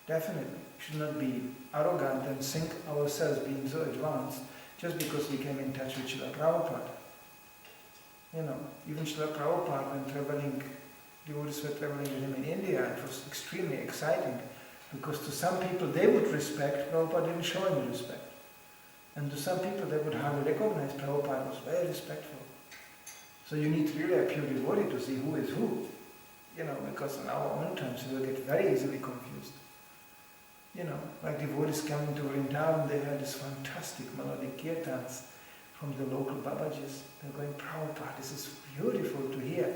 Definitely. We should not be arrogant and think ourselves being so advanced just because we came in touch with Srila Prabhupada. Even Srila Prabhupada, when traveling, devotees were traveling with him in India, it was extremely exciting because to some people they would respect, Prabhupada didn't show any respect. And to some people they would hardly recognize Prabhupada was very respectful. So you need really a pure devotee to see who is who. Because in our own times we will get very easily confused. Like devotees coming to Vrindavan, they had this fantastic melodic kirtans from the local Babajis. They're going, Prabhupada, this is beautiful to hear.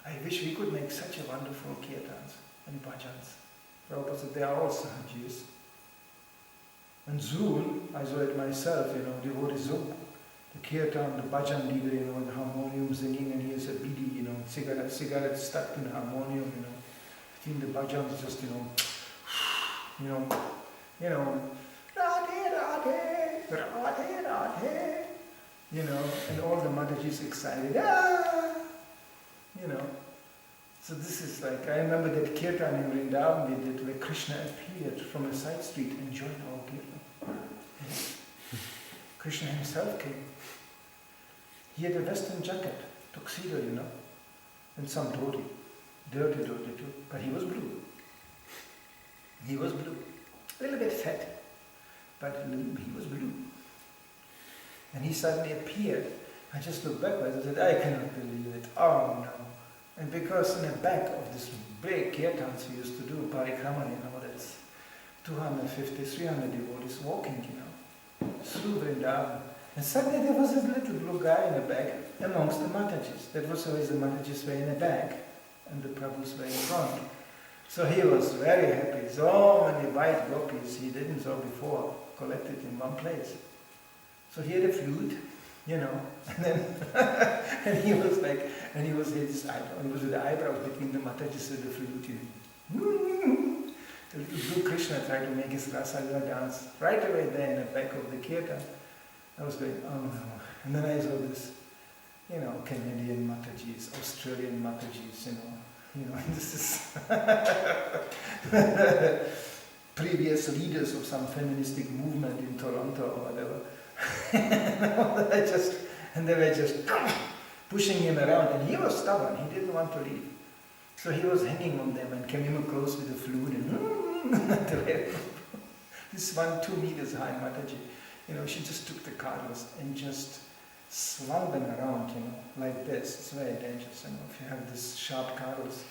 I wish we could make such a wonderful kirtans and bhajans. Prabhupada said, they are all sahajis. And Zul, I saw it myself, devotee Zul, the kirtan, the bhajan leader, the harmonium singing, and he has a bidi, cigarette stuck in the harmonium, between the bhajans, just, Radhe, Radhe, Radhe, Radhe, and all the Matajis excited, So this is like, I remember that kirtan in Vrindavan we did where Krishna appeared from a side street and joined our kirtan. Krishna himself came. He had a western jacket, tuxedo, and some dhoti, dirty dhoti too, but he was blue. He was blue. A little bit fat, but he was blue. And he suddenly appeared. I just looked backwards and said, I cannot believe it. Oh no. And because in the back of this big kirtans we used to do, parikrama, that's 250, 300 devotees walking, through Vrindavan. And suddenly there was this little blue guy in the back amongst the Matajis. That was always the Matajis were in the back and the Prabhus were in front. So he was very happy. So many white gopis he didn't saw before, collected in one place. So he had a flute, and then and he was like, and he was with the eyebrows between the Matajis with the flute. The little blue Krishna tried to make his Rasa dance right away there in the back of the kirtan. I was going, oh no. And then I saw this, Canadian Matajis, Australian Matajis, this is previous leaders of some feministic movement in Toronto or whatever. and they were just pushing him around, and he was stubborn, he didn't want to leave. So he was hanging on them and came close with the flute and this 2 meters high Mataji, she just took the carlos and just slung them around, like this. It's very dangerous, if you have this sharp carlos,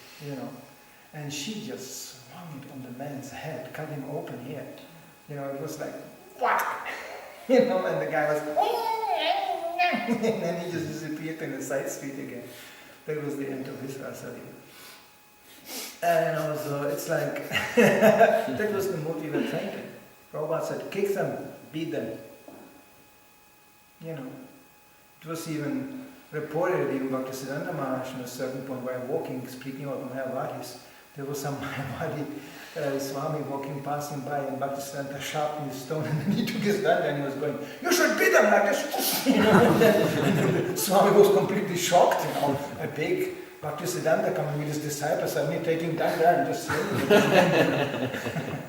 and she just swung it on the man's head, cut him open here. It was like, what? And the guy was, and then he just disappeared in the side street again. That was the end of his rasa. And also, it's like, that was the mood we were thinking. Prabhupada said, kick them, beat them. It was even reported in Bhaktisiddhanta Maharaj at a certain point while walking, speaking about Mayavadis, there was some Mayavadi Swami walking, passing by, and Bhaktisiddhanta sharpened his stone, and then he took his danda and he was going, you should beat them like this. And then Swami was completely shocked, a big Bhaktisiddhanta coming with his disciples, suddenly taking danda and just saying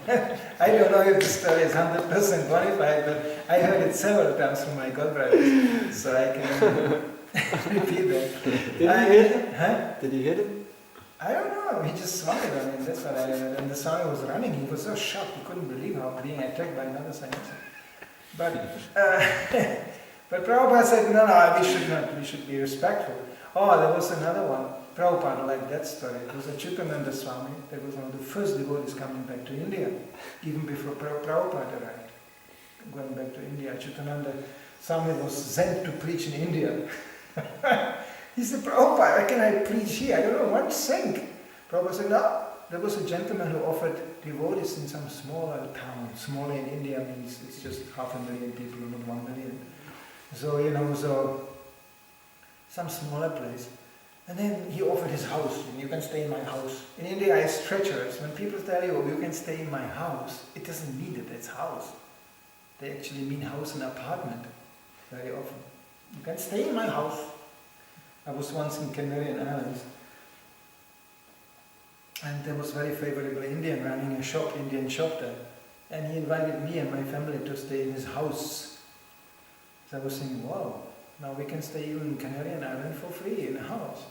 it. I don't know if the story is 100% qualified, but I heard it several times from my godbrothers, so I can repeat that. Did he hit him? Huh? Did he hit him? I don't know, he just swung it on him, that's what I heard. And the Swami was running, he was so shocked, he couldn't believe how being attacked by another sannyasi. But Prabhupada said, no, we should be respectful. Oh, there was another one. Prabhupada liked that story. It was a Chitananda Swami, that was one of the first devotees coming back to India, even before Prabhupada arrived. Going back to India, Chitananda Swami was sent to preach in India. He said, Prabhupada, why can I preach here? I don't know what to think. Prabhupada said, no. There was a gentleman who offered devotees in some smaller town. Smaller in India means it's just 500,000 people, not 1 million. So, some smaller place. And then he offered his house, and you can stay in my house. In India it's treacherous. When people tell you can stay in my house, it doesn't mean that it's house. They actually mean house and apartment, very often. You can stay in my house. I was once in Canarian Islands, And there was very favorable Indian running a shop, Indian shop there. And he invited me and my family to stay in his house. So I was thinking, wow, now we can stay even in Canarian Island for free in a house.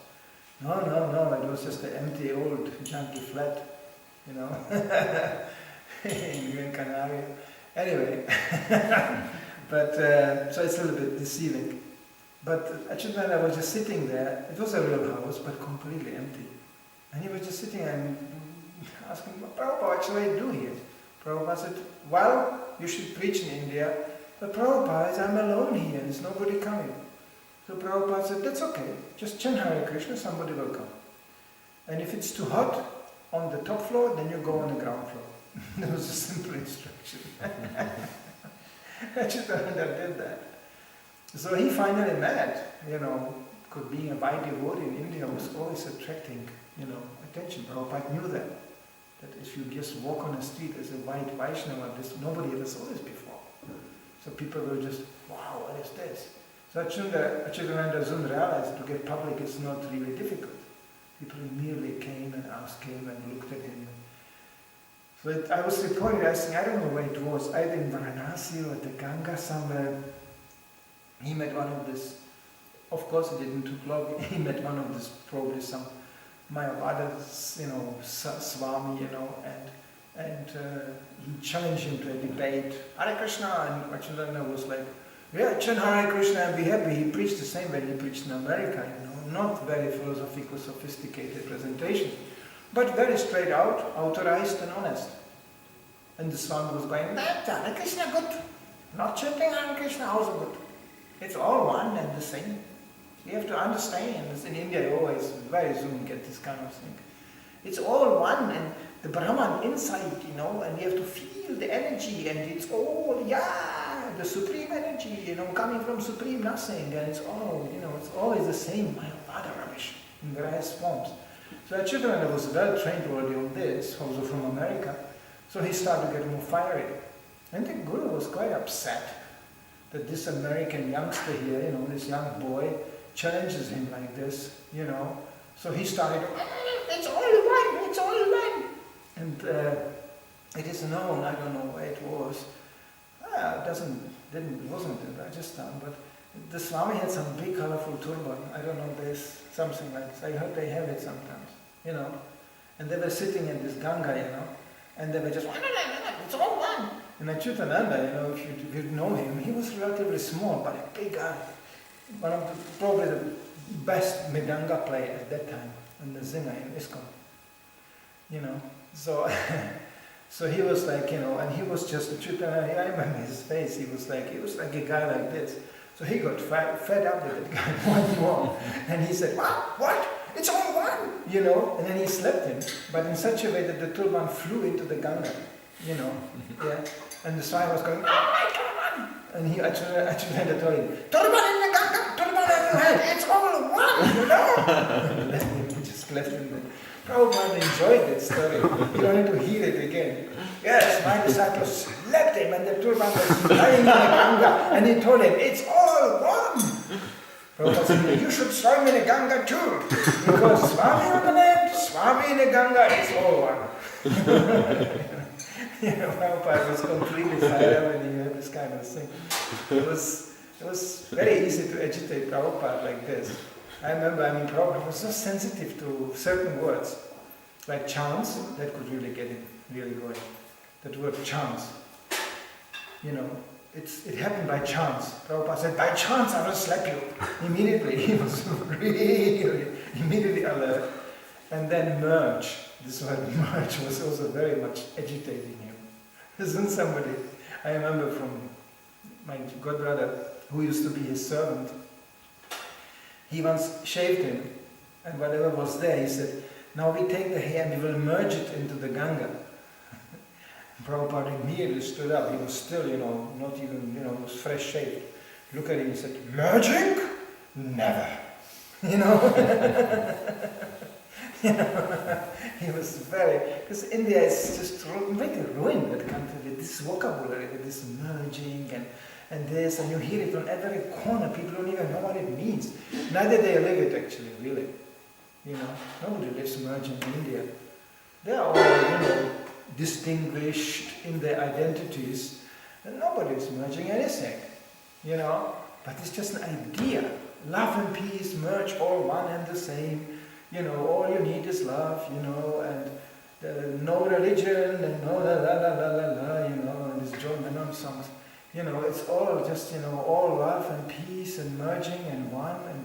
No, it was just an empty old junky flat, you know, in Gran Canaria. Anyway, but so it's a little bit deceiving. But Achyutananda was just sitting there. It was a real house, but completely empty. And he was just sitting and asking, Prabhupada, what shall I do here? Prabhupada said, well, you should preach in India, but Prabhupada, I'm alone here, there's nobody coming. So Prabhupada said, that's okay, just chant Hare Krishna, somebody will come. And if it's too hot on the top floor, then you go on the ground floor. That was a simple instruction. Achyutananda did that. So he finally met, you know, because being a Vaidya devotee in India was always attracting, you know, attention. Prabhupada knew that if you just walk on the street as a white Vaishnava, nobody ever saw this before. So people were just, wow, what is this? So Achyutananda soon realized to get public is not really difficult. People immediately came and asked him and looked at him. So I was reported, I don't know where it was, either in Varanasi or at the Ganga somewhere. He met one of this, of course it didn't took long, he met one of this, probably some Mayavada, you know, Swami, you know, and he challenged him to a debate, Hare Krishna, and Achyutananda was like, yeah, chant Hare Krishna and be happy. He preached the same way he preached in America, you know, not very philosophical, sophisticated presentation, but very straight out, authorized and honest. And the Swami was going, Hare Krishna good, not chanting Hare Krishna also good. It's all one and the same. You have to understand, as in India you always very soon get this kind of thing. It's all one and the Brahman inside, you know, and you have to feel the energy and it's all, the supreme energy, you know, coming from supreme nothing, and it's all, you know, it's always the same Mayavada rubbish in various forms. So Achyutananda was well trained already on this, also from America, so he started to get more fiery. And the Guru was quite upset that this American youngster here, you know, this young boy, challenges him like this, you know. So he started, it's all one, it's all one. And it is known, I don't know where it was, it wasn't in Rajasthan, but the Swami had some big colorful turban. I don't know, there's something like this. I heard they have it sometimes, you know. And they were sitting in this Ganga, you know, and they were just, it's all one. And Achyutananda, you know, if you know him, he was relatively small, but a big guy. One of probably the best Mridanga player at that time, and the Zinga in ISKCON, you know. So, so he was like, you know, and he was just, Achyutananda, I remember his face, he was like a guy like this. So he got fed up with that guy more and more. And he said, what? It's all one, you know. And then he slapped him, but in such a way that the turban flew into the Ganga, you know. Yeah. And the Swami was going, my turban! And he Achyutananda told him, turban in the Ganga, turban on your head, it's all one, you know. And he just left him there. Prabhupada enjoyed that story. He wanted to hear it again. Yes, my disciples slapped him and the turban was lying in the Ganga, and he told him, it's all one. Prabhupada said, you should swim in the Ganga too, because Swami on the land, Swami in the Ganga, it's all one. You know, Prabhupada was completely fired up when he heard this kind of thing. It was very easy to agitate Prabhupada like this. I remember, Prabhupada was so sensitive to certain words, like chants, that could really get him really going. That word chants, you know, it happened by chance. Prabhupada said, by chance I will slap you. Immediately, he was really, immediately alert. And then merge, this word merge was also very much agitating him. Isn't somebody, I remember from my godbrother, who used to be his servant, he once shaved him, and whatever was there, he said, now we take the hair and we will merge it into the Ganga. Prabhupada immediately stood up. He was still, you know, not even, you know, was fresh shaved. Look at him, he said, merging? Never. You know? You know, he was very, because India is just really ruined with the country with this vocabulary, with this merging and this, and you hear it on every corner. People don't even know what it means. Neither they live it actually, really. You know, nobody lives merging in India. They are all, distinguished in their identities, and nobody is merging anything, But it's just an idea. Love and peace merge all one and the same. All you need is love, and no religion and no la la la la la la, and these John Lennon songs. It's all just, all love and peace and merging and one. And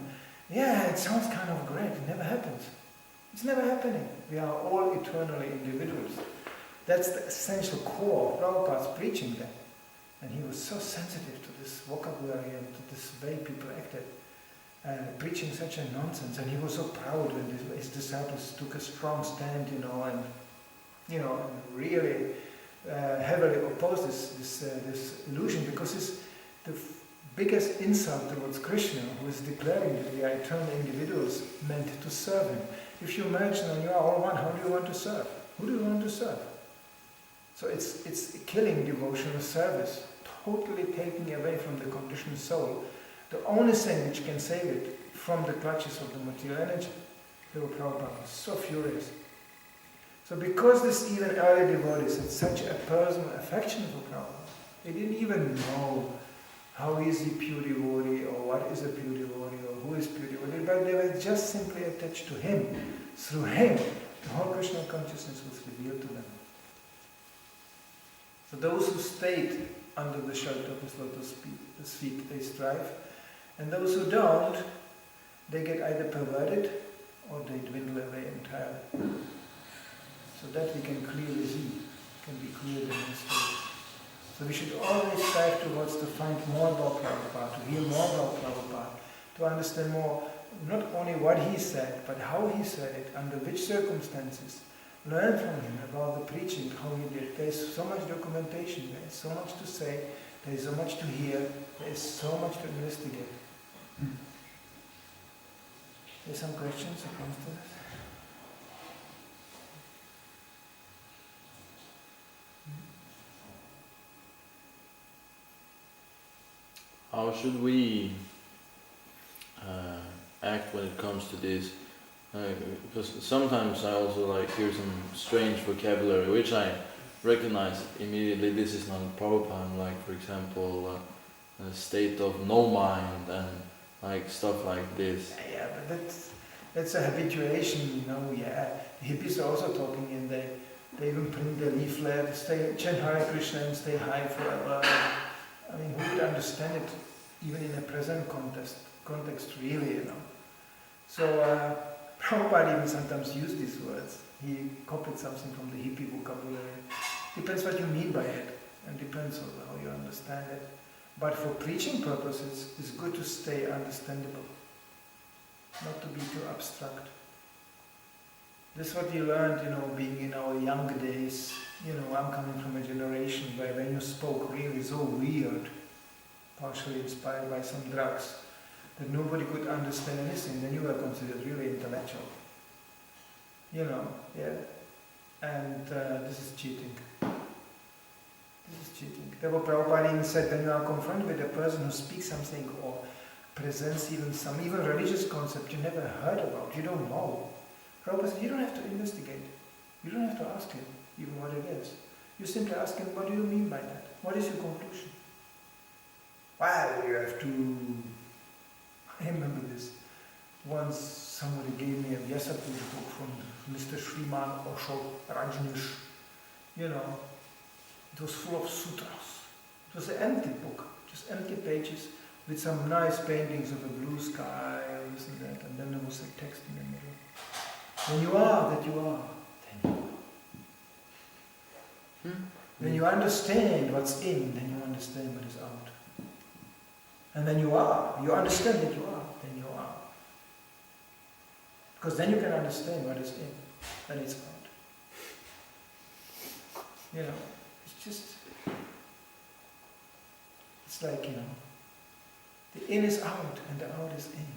yeah, it sounds kind of great. It never happens. It's never happening. We are all eternally individuals. That's the essential core of Prabhupada's preaching then. And he was so sensitive to this vocabulary and to this way people acted, preaching such a nonsense. And he was so proud when his disciples took a strong stand, and really heavily opposed this illusion, because the biggest insult towards Krishna, who is declaring that we are eternal individuals meant to serve him. If you merge and you are all one, how do you want to serve? Who do you want to serve? So it's killing devotional service, totally taking away from the conditioned soul the only thing which can save it from the clutches of the material energy. Prabhupada was so furious. So because this even early devotees had such a personal affection for Prabhupada, they didn't even know how is he pure devotee, or what is a pure devotee, or who is pure devotee, but they were just simply attached to him. Through him, the whole Krishna consciousness was revealed to them. So those who stayed under the shelter of his lotus feet, they strive, and those who don't, they get either perverted or they dwindle away entirely. So that we can clearly see, can be clearly demonstrated. So we should always strive towards to find more about Prabhupada, to hear more about Prabhupada, to understand more, not only what he said, but how he said it, under which circumstances. Learn from him about the preaching, how he did. There is so much documentation, there is so much to say, there is so much to hear, there is so much to investigate. There's some questions that comes to this? How should we act when it comes to this? Because sometimes I also hear some strange vocabulary which I recognize immediately. This is not Prabhupada, for example, a state of no mind and stuff like this. Yeah, but that's a habituation, yeah. The hippies are also talking, and they even print the leaflet, chant Hare Krishna and stay high forever. I mean, who would understand it, even in a present context really, So Prabhupada even sometimes used these words. He copied something from the hippie vocabulary. Depends what you mean by it, and depends on how you understand it. But for preaching purposes, it's good to stay understandable, not to be too abstract. This is what we learned, being in our young days. I'm coming from a generation where when you spoke really so weird, partially inspired by some drugs, that nobody could understand anything, then you were considered really intellectual. And this is cheating. This is cheating. Therefore Prabhupada even said, when you are confronted with a person who speaks something or presents even religious concept you never heard about, you don't know. Prabhupada said, you don't have to investigate. You don't have to ask him even what it is. You simply ask him, what do you mean by that? What is your conclusion? Well, you have to... I remember this. Once somebody gave me a Vyasapur book from Mr. Sriman Osho Rajneesh. It was full of sutras. It was an empty book, just empty pages with some nice paintings of a blue sky and this and that, and then there was a text in the middle. When you are that you are, then you are. When you understand what's in, then you understand what is out. And then you understand that you are, then you are. Because then you can understand what is in, and it's out. It's just, it's like, the in is out and the out is in.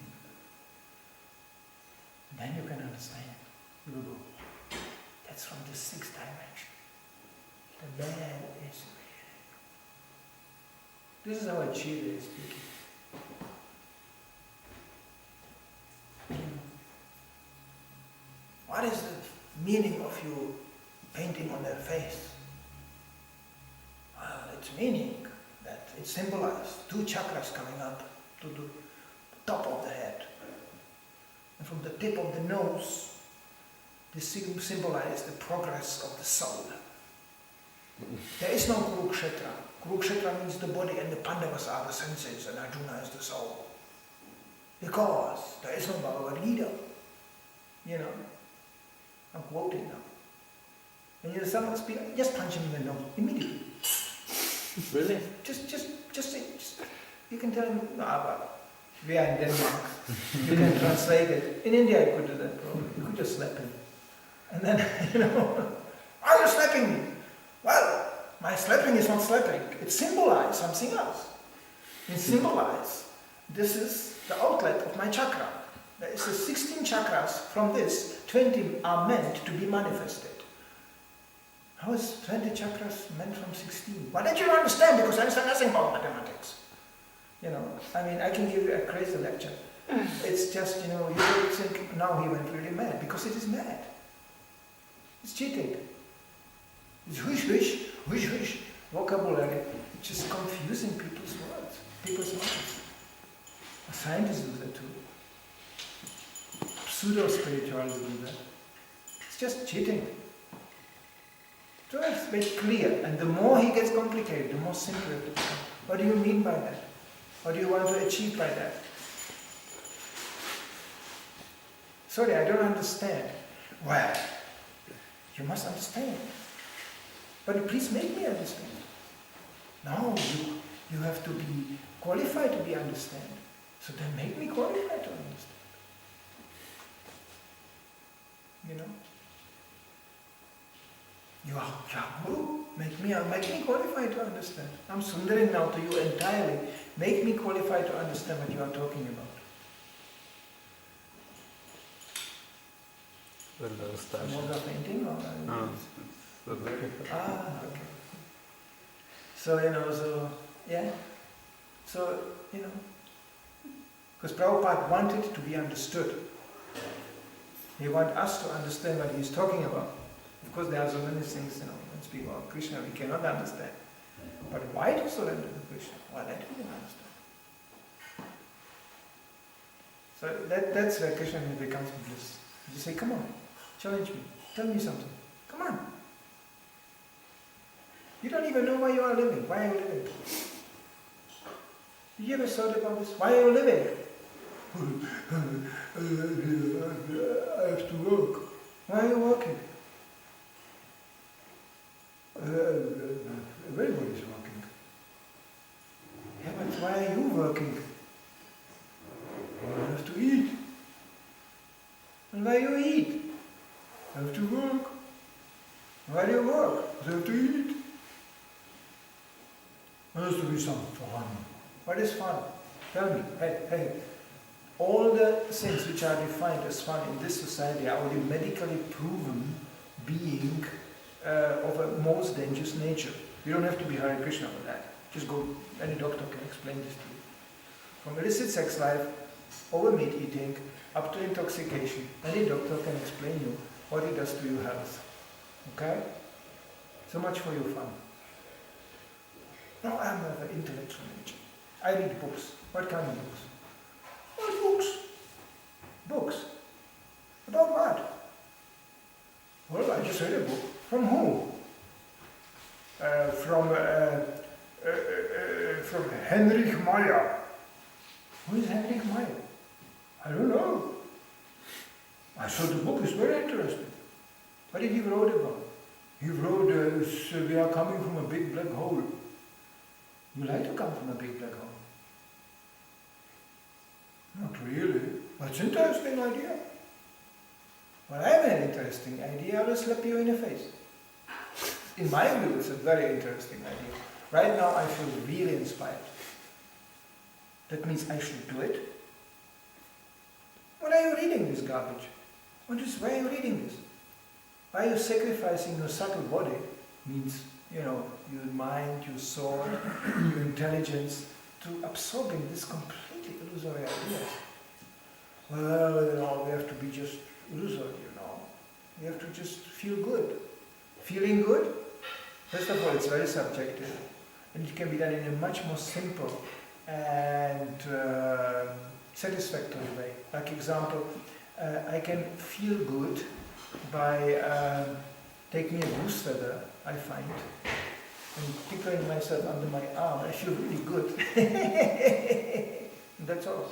And then you can understand. You will go, that's from the sixth dimension. The man is real. This is how a Chile is speaking. What is the meaning of your face. Well, its meaning that it symbolizes 2 chakras coming up to the top of the head. And from the tip of the nose, this symbolizes the progress of the soul. There is no Kurukshetra. Kurukshetra means the body and the Pandavas are the senses and Arjuna is the soul. Because there is no Bhagavad Gita. You know, I'm quoting now. And you know, someone speak, just punch him in the nose immediately. Really? Just you can tell him, no, but we are in Denmark. You can translate it. In India you could do that probably. You could just slap him. And then, you know, why are you slapping me? Well, my slapping is not slapping. It symbolizes something else. It symbolizes, this is the outlet of my chakra. There is 16 chakras. From this, 20 are meant to be manifested. How is 20 chakras meant from 16? Why don't you understand? Because I understand nothing about mathematics. You know, I mean, I can give you a crazy lecture. It's just, you know, you will think, now he went really mad, because it is mad. It's cheating. It's wish, vocabulary. It's just confusing people's words, people's minds. Scientists do that too. Pseudo-spiritualists do that. It's just cheating. So it's very clear, and the more he gets complicated, the more simple it becomes. What do you mean by that? What do you want to achieve by that? Sorry, I don't understand. Well, you must understand. But please make me understand. No, you have to be qualified to be understand. So then make me qualified to understand. You know? You are Guru. Make me qualified to understand. I'm sundering now to you entirely. Make me qualified to understand what you are talking about. More painting or? No. Okay. So, you know, because Prabhupada wanted to be understood. He wants us to understand what he is talking about. Of course, there are so many things, you know, when we speak about Krishna, we cannot understand. But why to surrender to Krishna? Well, that we can understand. So that's where Krishna becomes bliss. You say, come on, challenge me, tell me something. Come on. You don't even know why you are living. Why are you living? You ever thought about this? Why are you living? I have to work. Why are you working? Everybody's working. Yeah, but why are you working? I have to eat. And why you eat? I have to work. Why do you work? I have to eat. There has to be some fun. What is fun? Tell me. Hey. All the things which are defined as fun in this society are already medically proven being of a most dangerous nature. You don't have to be Hare Krishna for that. Just go, any doctor can explain this to you. From illicit sex life, over meat eating, up to intoxication, any doctor can explain you what it does to your health. Okay? So much for your fun. No, I'm of an intellectual nature. I read books. What kind of books? What books? Books. About what? Well, I just read a book. From who? From Heinrich Meyer. Who is Heinrich Meyer? I don't know. I thought the book is very interesting. What did he wrote about? He wrote, we are coming from a big black hole. You like to come from a big black hole? Not really. But it's an interesting idea. Well, I have an interesting idea. I will slap you in the face. In my view, it's a very interesting idea. Right now, I feel really inspired. That means I should do it. Why are you reading this garbage? Why are you reading this? Why are you sacrificing your subtle body? Means, you know, your mind, your soul, your intelligence, to absorbing this completely illusory ideas. Well, you know, we have to be just illusory, you know. We have to just feel good. Feeling good? First of all, it's very subjective. And it can be done in a much more simple and satisfactory way. Like example, I can feel good by taking a goose feather, I find, and tickling myself under my arm. I feel really good. That's all.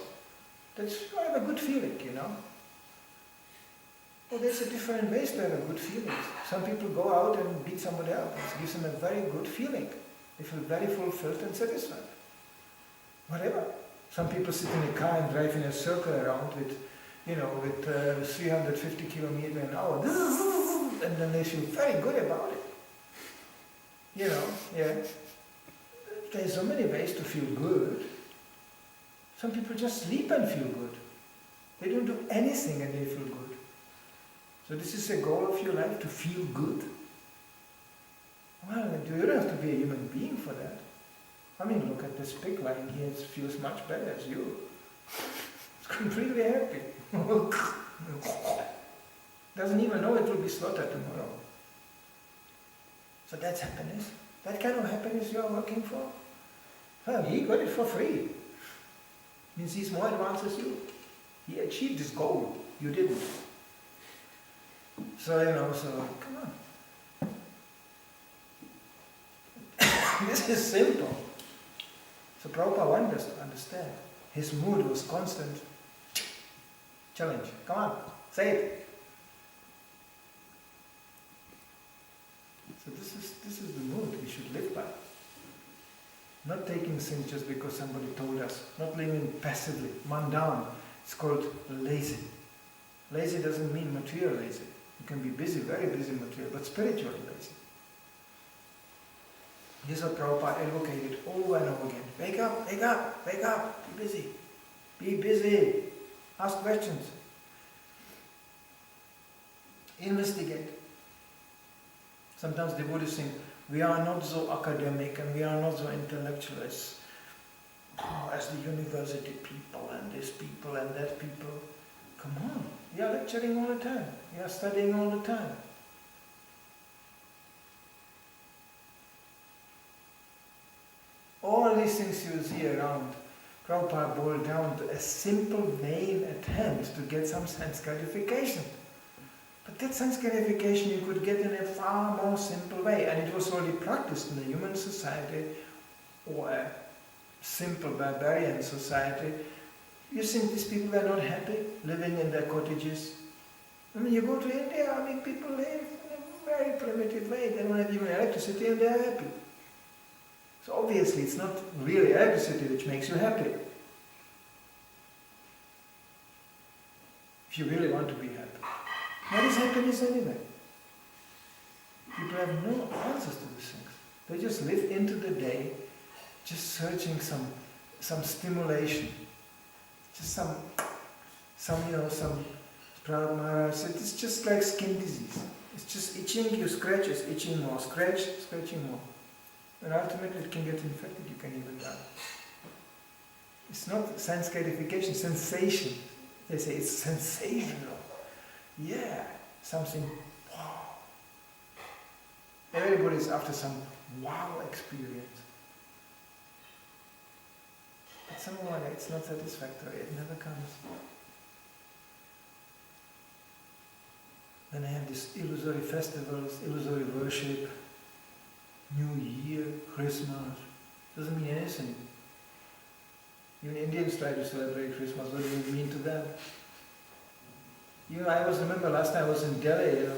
I have a good feeling, you know. Well, there's a different ways to have a good feeling. Some people go out and beat somebody up. It gives them a very good feeling. They feel very fulfilled and satisfied. Whatever. Some people sit in a car and drive in a circle around with 350 kilometers an hour, and then they feel very good about it. You know, yeah. There's so many ways to feel good. Some people just sleep and feel good. They don't do anything and they feel good. So this is the goal of your life, to feel good. Well, you don't have to be a human being for that. I mean, look at this pig lying here, it feels much better as you. It's completely happy. Doesn't even know it will be slaughtered tomorrow. So that's happiness. That kind of happiness you are working for? Well, he got it for free. Means he's more advanced as you. He achieved his goal. You didn't. So, come on. This is simple. So Prabhupada wanted us to understand. His mood was constant. Challenge. Come on, say it. So this is the mood we should live by. Not taking things just because somebody told us. Not living passively, mundane. It's called lazy. Lazy doesn't mean material lazy. You can be busy, very busy material, but spiritually lazy. This is what Prabhupada advocated over and over again. Wake up, wake up, wake up, be busy. Be busy. Ask questions. Investigate. Sometimes devotees think, we are not so academic and we are not so intellectual as the university people and this people and that people. Come on, we are lecturing all the time. We are studying all the time. All these things you see around, Prabhupada boiled down to a simple, vain attempt to get some sense gratification. But that sense gratification you could get in a far more simple way, and it was already practiced in a human society or a simple barbarian society. You think these people are not happy living in their cottages? I mean, you go to India, I mean, people live in a very primitive way. They don't have even electricity and they're happy. So obviously it's not really electricity which makes you happy. If you really want to be happy. What is happiness anyway? People have no answers to these things. They just live into the day, just searching some stimulation. Just some Prabhupada Maharaj said, it's just like skin disease. It's just itching, you scratch, it's itching more, scratching more. And ultimately it can get infected, you can even die. It's not sense gratification, sensation. They say it's sensational. Yeah, something wow. Everybody's after some wow experience. But somehow it's not satisfactory, it never comes. Then I have these illusory festivals, illusory worship, New Year, Christmas. Doesn't mean anything. Even Indians try to celebrate Christmas. What does it mean to them? I remember last time I was in Delhi,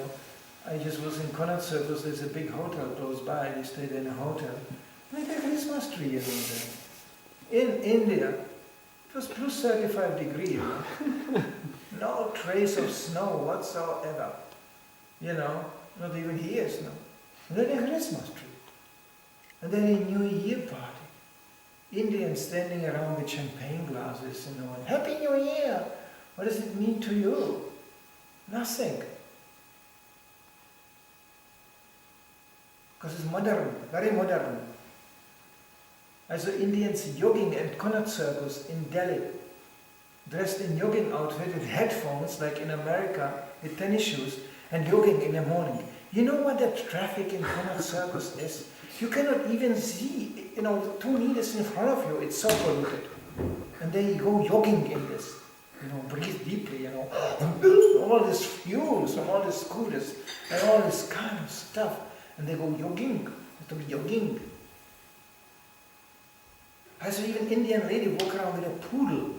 I just was in Connaught Circus, there's a big hotel close by, we stayed in a hotel. And they had a Christmas tree there. In India, it was plus 35 degrees, no trace of snow whatsoever. Not even here snow. And then a Christmas tree. And then a New Year party. Indians standing around with champagne glasses, and Happy New Year! What does it mean to you? Nothing. Because it's modern, very modern. I saw Indians jogging at Connaught Circus in Delhi, dressed in jogging outfit with headphones like in America, with tennis shoes, and jogging in the morning. You know what that traffic in Connaught Circus is? You cannot even see, 2 meters in front of you, it's so polluted. And they go jogging in this, breathe deeply, all these fumes from all these scooters and all this kind of stuff. And they go jogging, to be jogging. I saw even Indian lady walk around with a poodle,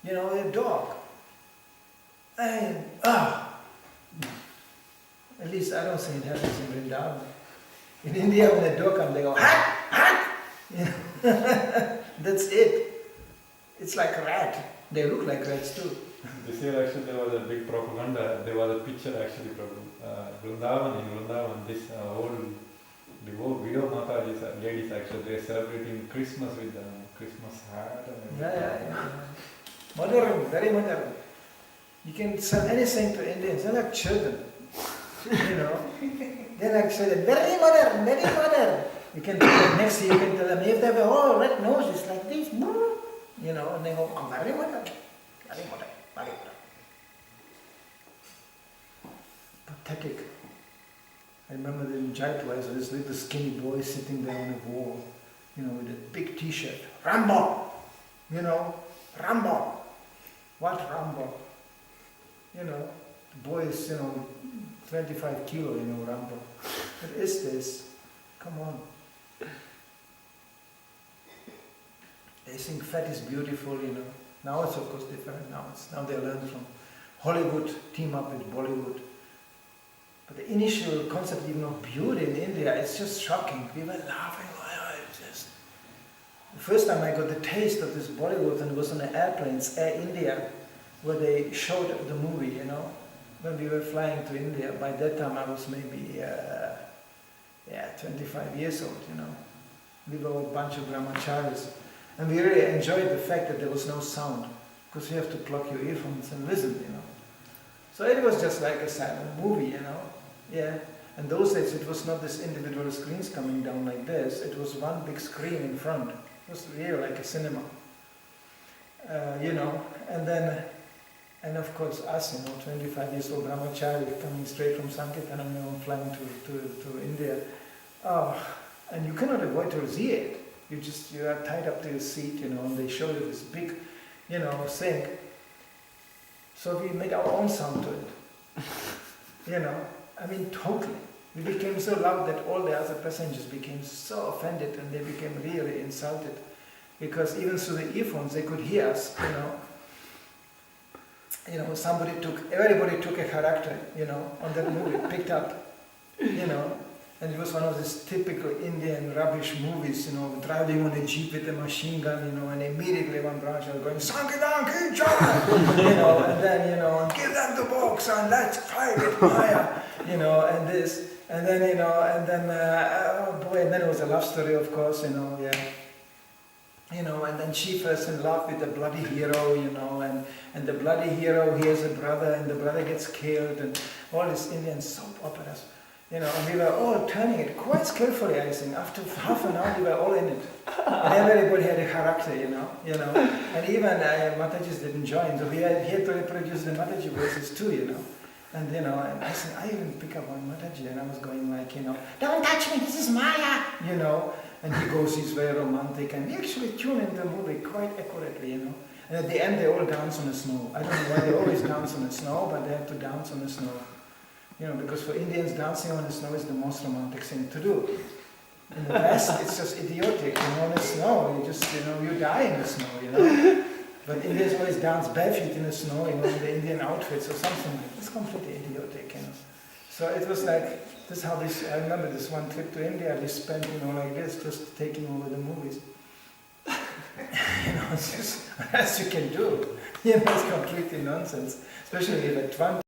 a dog. And, at least I don't think it happens in Vrindavan. In India, when a dog comes, they go, hat, hat! That's it. It's like a rat. They look like rats too. This year actually there was a big propaganda. There was a picture actually from Vrindavan. In Vrindavan, this old widow Mataji's ladies actually, they're celebrating Christmas with the Christmas hat and everything. Yeah. Modern, very modern. You can sell anything to Indians. They're like children. They're like children. Very modern, very modern. You can tell them next year, you can tell them if they have all red noses like this, and they go, oh, very modern, very modern, very modern. Pathetic. I remember in Jaipur, I saw this little skinny boy sitting there on a wall, with a big t-shirt. Rambo! Rambo! What Rambo? The boy is, 25 kilo, Rambo. What is this? Come on. They think fat is beautiful, Now it's of course different. Now they learn from Hollywood, team up with Bollywood. But the initial concept even of beauty in India, it's just shocking. We were laughing. The first time I got the taste of this Bollywood, and it was on the airplanes, Air India, where they showed the movie, when we were flying to India. By that time I was maybe 25 years old, We were a bunch of brahmacharis. And we really enjoyed the fact that there was no sound, because you have to plug your earphones and listen, So it was just like a silent movie, Yeah. And those days it was not this individual screens coming down like this, it was one big screen in front. It was really like a cinema. And of course us, 25 years old brahmachari coming straight from Sankirtanam, flying to India. And you cannot avoid to see it. You are tied up to your seat, and they show you this big, thing. So we made our own sound to it. Totally. We became so loud that all the other passengers became so offended, and they became really insulted. Because even through the earphones they could hear us, everybody took a character, on that movie, picked up, and it was one of these typical Indian rubbish movies, driving on a jeep with a machine gun, and immediately one branch was going, Sankirtan ki jai, and then, give them the box and let's fight it higher, and this, and then, and then it was a love story, of course, yeah. And then she falls in love with the bloody hero, and the bloody hero, he has a brother, and the brother gets killed, and all these Indian soap operas, and we were all turning it quite skillfully, I think. After half an hour, we were all in it. And everybody had a character, And even Matajis didn't join, so we had to reproduce the Mataji voices too, And and I said, I even pick up on Mataji, and I was going like, don't touch me, this is Maya, And he goes, he's very romantic, and we actually tune in the movie quite accurately, And at the end, they all dance on the snow. I don't know why they always dance on the snow, but they have to dance on the snow. Because for Indians, dancing on the snow is the most romantic thing to do. In the West, it's just idiotic, on the snow, you just, you die in the snow, But Indians always dance barefoot in the snow, in the Indian outfits or something. It's completely idiotic, So it was like, this is how this, I remember this one trip to India, we spent, like this, just taking over the movies. It's just, as you can do. It's completely nonsense. Especially if at 20.